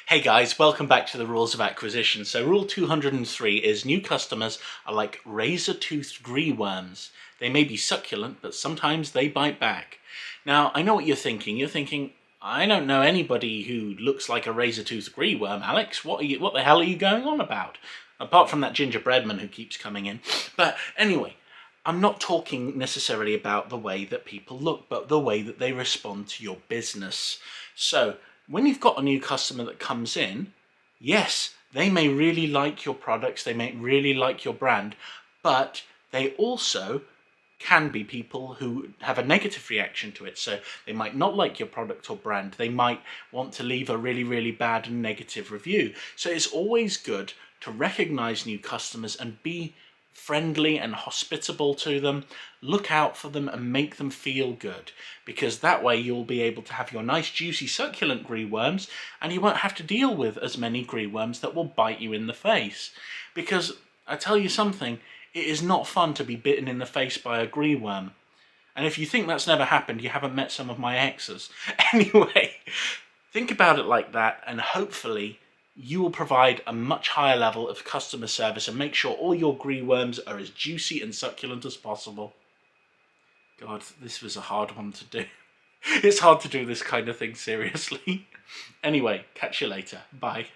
Hey guys, welcome back to the rules of acquisition. So rule 203 is new customers are like razor-toothed greenworms. They may be succulent, but sometimes they bite back. Now, I know what you're thinking. You're thinking, I don't know anybody who looks like a razor-toothed greenworm, Alex. What the hell are you going on about? Apart from that gingerbread man who keeps coming in. But anyway, I'm not talking necessarily about the way that people look, but the way that they respond to your business. So, when you've got a new customer that comes in, yes, they may really like your products, they may really like your brand, but they also can be people who have a negative reaction to it. So they might not like your product or brand. They might want to leave a really, really bad and negative review. So it's always good to recognize new customers and be friendly and hospitable to them, look out for them and make them feel good, because that way you'll be able to have your nice juicy succulent greenworms and you won't have to deal with as many greenworms that will bite you in the face. Because I tell you something, it is not fun to be bitten in the face by a greenworm. And if you think that's never happened, you haven't met some of my exes. Anyway, think about it like that, and hopefully you will provide a much higher level of customer service and make sure all your greenworms are as juicy and succulent as possible. God, this was a hard one to do. It's hard to do this kind of thing seriously. Anyway, catch you later. Bye.